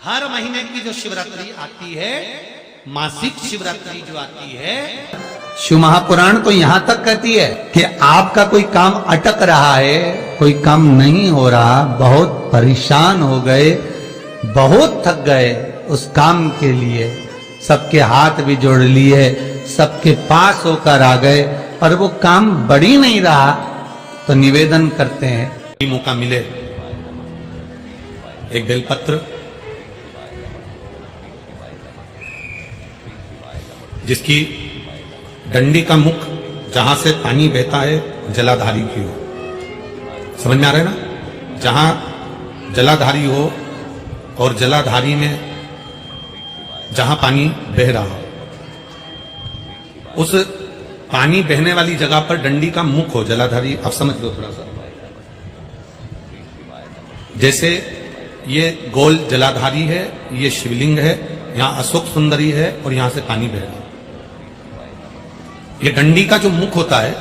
हर महीने की जो शिवरात्रि आती है, मासिक शिवरात्रि जो आती है, शिव महापुराण तो यहां तक कहती है कि आपका कोई काम अटक रहा है, कोई काम नहीं हो रहा, बहुत परेशान हो गए, बहुत थक गए, उस काम के लिए सबके हाथ भी जोड़ लिए, सबके पास होकर आ गए और वो काम बढ़ ही नहीं रहा, तो निवेदन करते हैं मौका मिले एक बेलपत्र जिसकी डंडी का मुख जहां से पानी बहता है जलाधारी की हो, समझ में आ रहा है ना, जहां जलाधारी हो और जलाधारी में जहां पानी बह रहा हो, उस पानी बहने वाली जगह पर डंडी का मुख हो, जलाधारी। आप समझ लो थोड़ा सा, जैसे ये गोल जलाधारी है, ये शिवलिंग है, यहां अशोक सुंदरी है और यहां से पानी बह रहा है। ये डंडी का जो मुख होता है,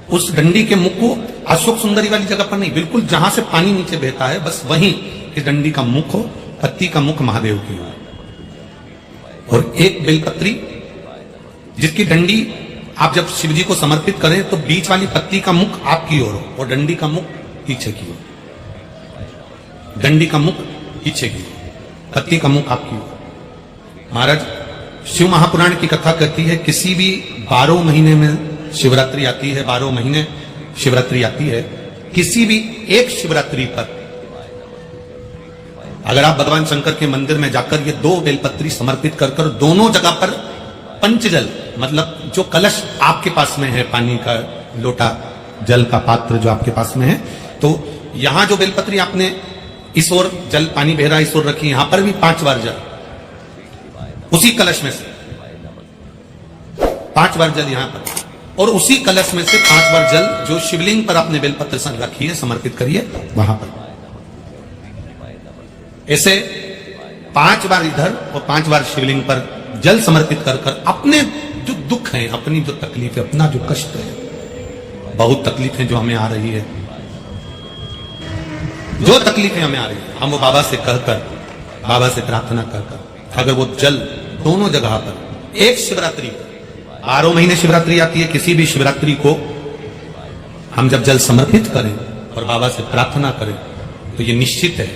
उस डंडी के मुख को अशोक सुंदरी वाली जगह पर नहीं, बिल्कुल जहां से पानी नीचे बहता है बस वहीं इस डंडी का मुख हो, पत्ती का मुख महादेव की हो, और एक बेलपत्री जिसकी डंडी आप जब शिव जी को समर्पित करें तो बीच वाली पत्ती का मुख आपकी ओर हो और डंडी का मुख पीछे की ओर, डंडी का मुख पीछे की ओर, पत्ती का मुख आपकी ओर। महाराज शिव महापुराण की कथा कहती है किसी भी 12 महीने में शिवरात्रि आती है, 12 महीने शिवरात्रि आती है, किसी भी एक शिवरात्रि पर अगर आप भगवान शंकर के मंदिर में जाकर ये 2 बेलपत्री समर्पित कर दोनों जगह पर पंचजल, मतलब जो कलश आपके पास में है, पानी का लोटा जल का पात्र जो आपके पास में है, तो यहां जो बेलपत्री आपने इस ओर जल पानी बह रहा इस ओर रखी, यहां पर भी 5 बार जल, उसी कलश में से 5 बार जल यहां पर, और उसी कलश में से 5 बार जल जो शिवलिंग पर आपने बेलपत्र संग रखी है समर्पित करिए वहां पर। ऐसे 5 बार इधर और 5 बार शिवलिंग पर जल समर्पित कर अपने जो दुख है, अपनी जो तकलीफ है, अपना जो कष्ट है, बहुत तकलीफें जो हमें आ रही है, जो तकलीफें हमें आ रही है, हम वो बाबा से कहकर, बाबा से प्रार्थना कर अगर वो जल दोनों जगह पर एक शिवरात्रि, 12 महीने शिवरात्रि आती है, किसी भी शिवरात्रि को हम जब जल समर्पित करें और बाबा से प्रार्थना करें तो ये निश्चित है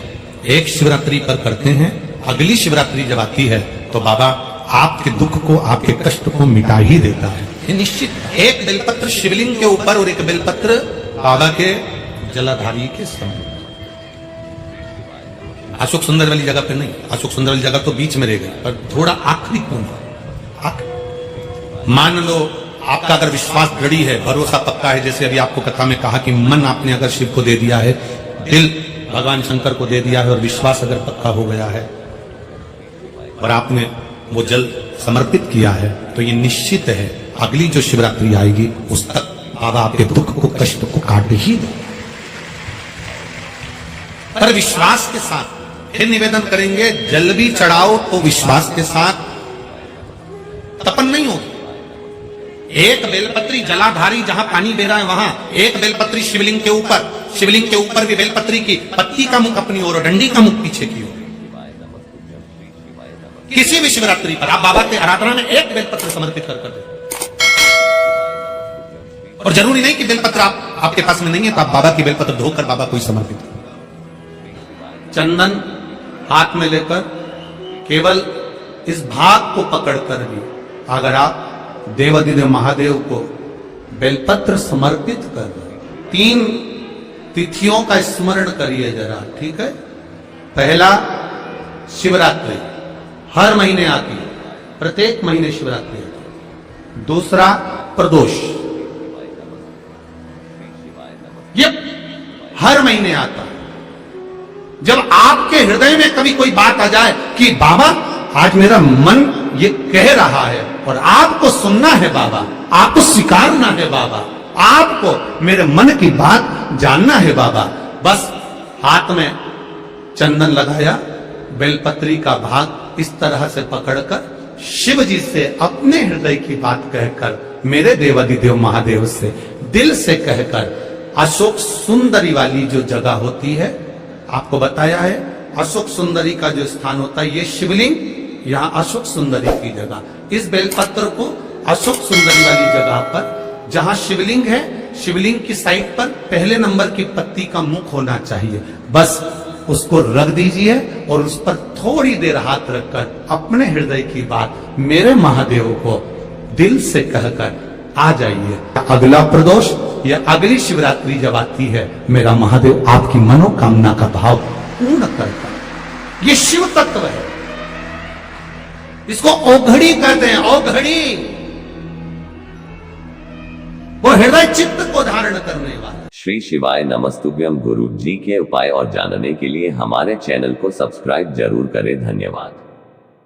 एक शिवरात्रि पर करते हैं, अगली शिवरात्रि जब आती है तो बाबा आपके दुख को, आपके कष्ट को मिटा ही देता है, ये निश्चित। एक बेलपत्र शिवलिंग के ऊपर और एक बेलपत्र बाबा के जलाधारी के सामने, अशोक सुंदर वाली जगह पे नहीं, अशोक सुंदर वाली जगह तो बीच में रह गई, पर थोड़ा आखिरी कोना। मान लो आपका अगर विश्वास दृढ़ है, भरोसा पक्का है, जैसे अभी आपको कथा में कहा कि मन आपने अगर शिव को दे दिया है, दिल भगवान शंकर को दे दिया है और विश्वास अगर पक्का हो गया है और आपने वो जल समर्पित किया है, तो ये निश्चित है अगली जो शिवरात्रि आएगी उस तक बाबा आपके दुख को, कष्ट को काट ही दे। पर विश्वास के साथ फिर निवेदन करेंगे, जल भी चढ़ाओ तो विश्वास के साथ, तपन नहीं होगी। एक बेलपत्री जलाधारी जहां पानी बह रहा है वहां, एक बेलपत्री शिवलिंग के ऊपर, शिवलिंग के ऊपर भी बेलपत्री की पत्ती का मुख अपनी ओर और डंडी का मुख पीछे की ओर। किसी भी शिवरात्रि पर आप बाबा के आराधना में एक बेलपत्र समर्पित कर दे, और जरूरी नहीं कि बेलपत्र आपके पास में नहीं है तो आप बाबा की बेलपत्र धोकर बाबा को ही समर्पित करें। चंदन हाथ में लेकर केवल इस भाग को पकड़कर भी अगर आप देवाधिदेव महादेव को बेलपत्र समर्पित कर 3 तिथियों का स्मरण करिए जरा, ठीक है। पहला शिवरात्रि हर महीने आती है, प्रत्येक महीने शिवरात्रि आती है। दूसरा प्रदोष, ये हर महीने आता है। जब आपके हृदय में कभी कोई बात आ जाए कि बाबा आज मेरा मन ये कह रहा है और आपको सुनना है बाबा, आपको स्वीकारना है बाबा, आपको मेरे मन की बात जानना है बाबा, बस हाथ में चंदन लगाया, बेलपत्री का भाग इस तरह से पकड़कर शिव जी से अपने हृदय की बात कहकर, मेरे देवाधिदेव महादेव से दिल से कहकर, अशोक सुंदरी वाली जो जगह होती है आपको बताया है, अशोक सुंदरी का जो स्थान होता है, ये शिवलिंग, यहाँ अशोक सुंदरी की जगह। इस बेलपत्र को अशोक सुंदरी वाली जगह पर, जहां शिवलिंग है, शिवलिंग की साइड पर पहले नंबर की पत्ती का मुख होना चाहिए। बस उसको रख दीजिए और उस पर थोड़ी देर हाथ रखकर अपने हृदय की बात मेरे महादेव को दिल से कहकर आ जाइए। अगला प्रदोष या अगली शिवरात्रि जब आती है, मेरा महादेव आपकी मनोकामना का भाव पूर्ण करता है। ये शिव तत्व है, इसको औघड़ी कहते हैं, औघड़ी, वो हृदय चित्त को धारण करने वाला। श्री शिवाय नमस्तुभ्यम। गुरु जी के उपाय और जानने के लिए हमारे चैनल को सब्सक्राइब जरूर करें। धन्यवाद।